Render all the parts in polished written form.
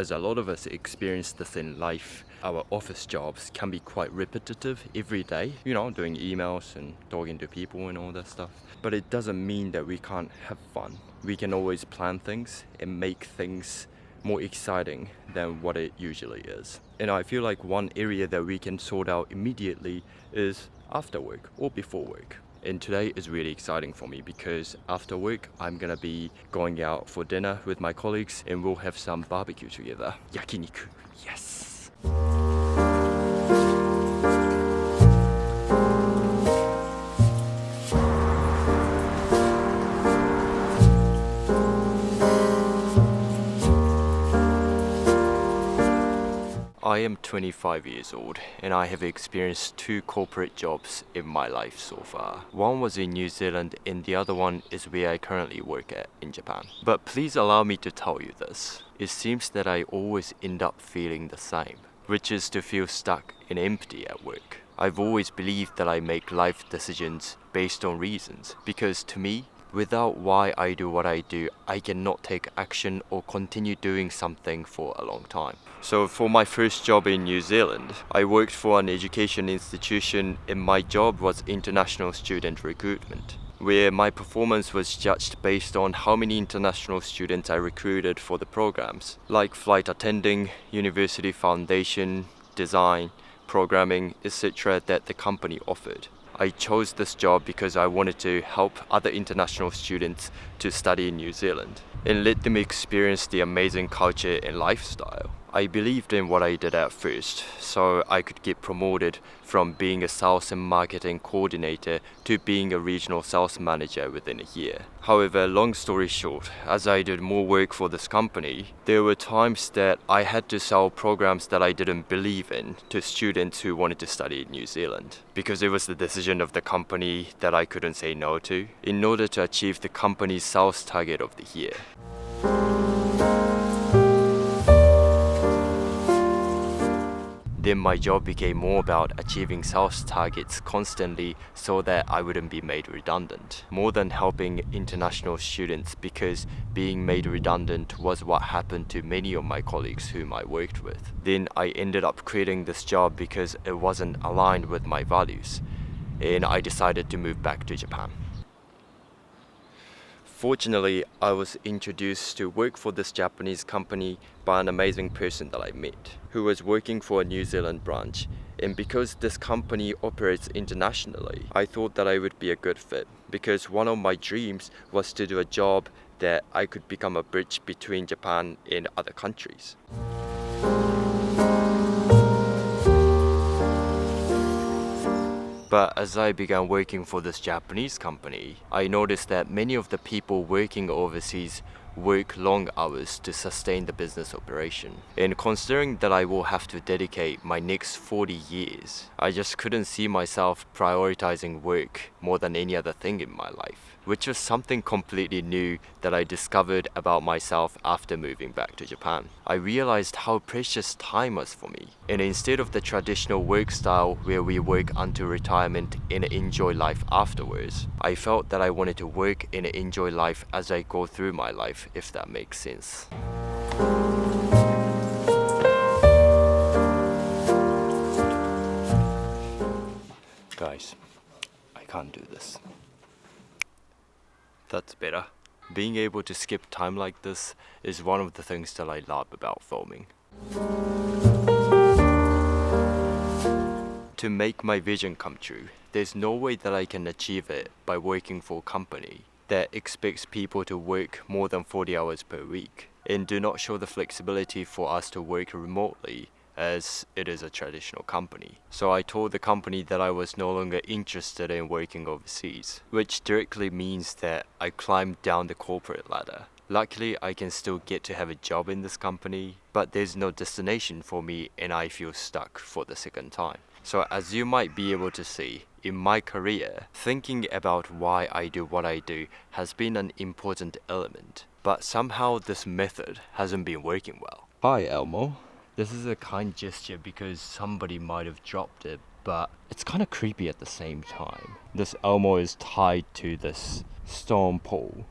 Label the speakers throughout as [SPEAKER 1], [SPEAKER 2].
[SPEAKER 1] as a lot of us experience this in life, our office jobs can be quite repetitive every day, doing emails and talking to people and all that stuff. But it doesn't mean that we can't have fun. We can always plan things and make things more exciting than what it usually is. And I feel like one area that we can sort out immediately is after work or before work. And today is really exciting for me because after work, I'm gonna be going out for dinner with my colleagues and we'll have some barbecue together. Yakiniku, yes! I am 25 years old and I have experienced 2 corporate jobs in my life so far. One was in New Zealand and the other one is where I currently work at in Japan. But please allow me to tell you this. It seems that I always end up feeling the same, which is to feel stuck and empty at work. I've always believed that I make life decisions based on reasons because to me, without why I do what I do, I cannot take action or continue doing something for a long time. So for my first job in New Zealand, I worked for an education institution and my job was international student recruitment, where my performance was judged based on how many international students I recruited for the programs, like flight attending, university foundation, design, programming, etc. that the company offered. I chose this job because I wanted to help other international students to study in New Zealand and let them experience the amazing culture and lifestyle. I believed in what I did at first, so I could get promoted from being a sales and marketing coordinator to being a regional sales manager within a year. However, long story short, as I did more work for this company, there were times that I had to sell programs that I didn't believe in to students who wanted to study in New Zealand, because it was the decision of the company that I couldn't say no to, in order to achieve the company's sales target of the year. Then my job became more about achieving sales targets constantly so that I wouldn't be made redundant, more than helping international students, because being made redundant was what happened to many of my colleagues whom I worked with. Then I ended up quitting this job because it wasn't aligned with my values, and I decided to move back to Japan. Fortunately, I was introduced to work for this Japanese company by an amazing person that I met, who was working for a New Zealand branch. And because this company operates internationally, I thought that I would be a good fit, because one of my dreams was to do a job that I could become a bridge between Japan and other countries. But as I began working for this Japanese company, I noticed that many of the people working overseas work long hours to sustain the business operation. And considering that I will have to dedicate my next 40 years, I just couldn't see myself prioritizing work more than any other thing in my life, which was something completely new that I discovered about myself after moving back to Japan. I realized how precious time was for me, and instead of the traditional work style where we work until retirement and enjoy life afterwards, I felt that I wanted to work and enjoy life as I go through my life, if that makes sense. Guys, I can't do this. That's better. Being able to skip time like this is one of the things that I love about filming. To make my vision come true, there's no way that I can achieve it by working for a company that expects people to work more than 40 hours per week and do not show the flexibility for us to work remotely, as it is a traditional company. So I told the company that I was no longer interested in working overseas, which directly means that I climbed down the corporate ladder. Luckily, I can still get to have a job in this company, but there's no destination for me and I feel stuck for the second time. So as you might be able to see, in my career, thinking about why I do what I do has been an important element, but somehow this method hasn't been working well. Hi Elmo. This is a kind gesture because somebody might have dropped it, but it's kind of creepy at the same time. This Elmo is tied to this stone pole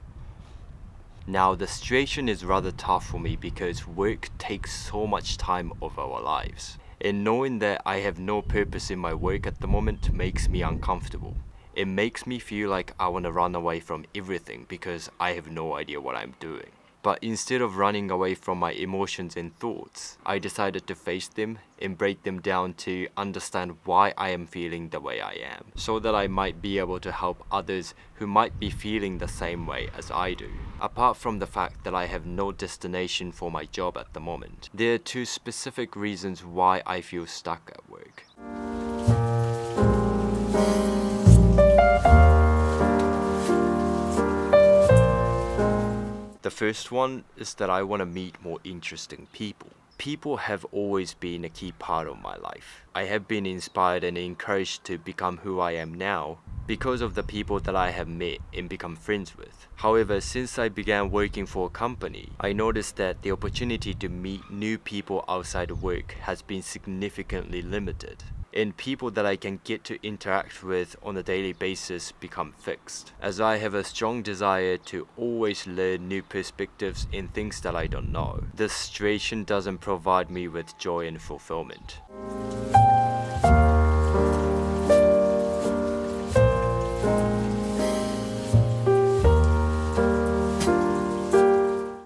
[SPEAKER 1] Now, the situation is rather tough for me because work takes so much time of our lives. And knowing that I have no purpose in my work at the moment makes me uncomfortable. It makes me feel like I want to run away from everything because I have no idea what I'm doing. But instead of running away from my emotions and thoughts, I decided to face them and break them down to understand why I am feeling the way I am, so that I might be able to help others who might be feeling the same way as I do. Apart from the fact that I have no destination for my job at the moment, there are two specific reasons why I feel stuck at work. The first one is that I want to meet more interesting people. People have always been a key part of my life. I have been inspired and encouraged to become who I am now because of the people that I have met and become friends with. However, since I began working for a company, I noticed that the opportunity to meet new people outside of work has been significantly limited. And people that I can get to interact with on a daily basis become fixed, as I have a strong desire to always learn new perspectives in things that I don't know. This situation doesn't provide me with joy and fulfillment.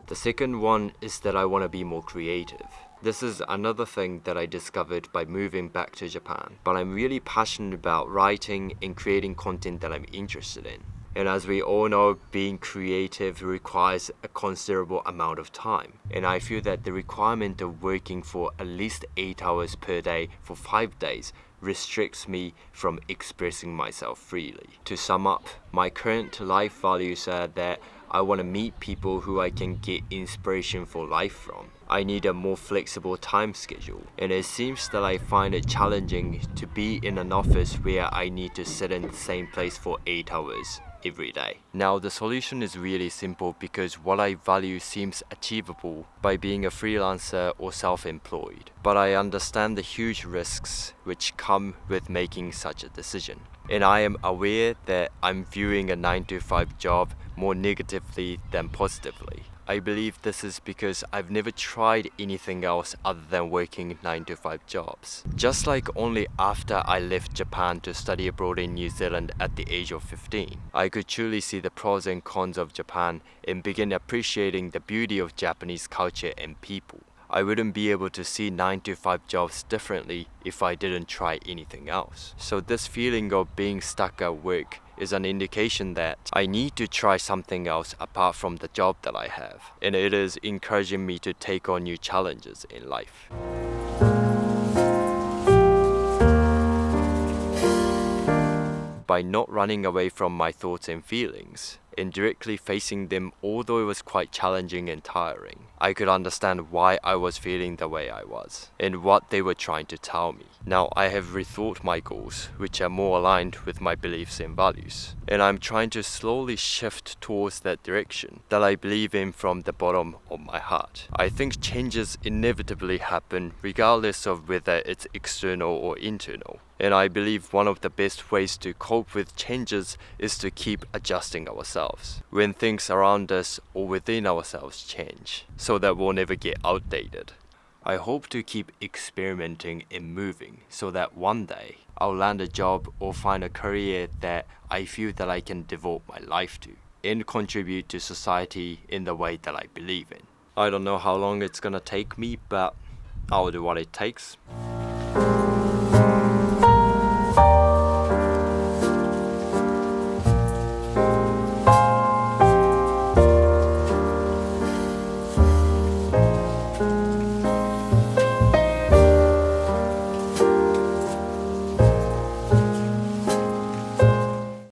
[SPEAKER 1] The second one is that I want to be more creative. This is another thing that I discovered by moving back to Japan, but I'm really passionate about writing and creating content that I'm interested in. And as we all know, being creative requires a considerable amount of time. And I feel that the requirement of working for at least 8 hours per day for 5 days restricts me from expressing myself freely. To sum up, my current life values are that I want to meet people who I can get inspiration for life from. I need a more flexible time schedule, and it seems that I find it challenging to be in an office where I need to sit in the same place for 8 hours every day. Now, the solution is really simple because what I value seems achievable by being a freelancer or self-employed. But I understand the huge risks which come with making such a decision. And I am aware that I'm viewing a 9-to-5 job more negatively than positively. I believe this is because I've never tried anything else other than working 9-to-5 jobs. Just like only after I left Japan to study abroad in New Zealand at the age of 15, I could truly see the pros and cons of Japan and begin appreciating the beauty of Japanese culture and people. I wouldn't be able to see 9-to-5 jobs differently if I didn't try anything else. So this feeling of being stuck at work is an indication that I need to try something else apart from the job that I have. And it is encouraging me to take on new challenges in life. By not running away from my thoughts and feelings, and directly facing them, although it was quite challenging and tiring, I could understand why I was feeling the way I was, and what they were trying to tell me. Now I have rethought my goals, which are more aligned with my beliefs and values, and I'm trying to slowly shift towards that direction that I believe in from the bottom of my heart. I think changes inevitably happen regardless of whether it's external or internal. And I believe one of the best ways to cope with changes is to keep adjusting ourselves when things around us or within ourselves change, so that we'll never get outdated. I hope to keep experimenting and moving so that one day I'll land a job or find a career that I feel that I can devote my life to and contribute to society in the way that I believe in. I don't know how long it's gonna take me, but I'll do what it takes.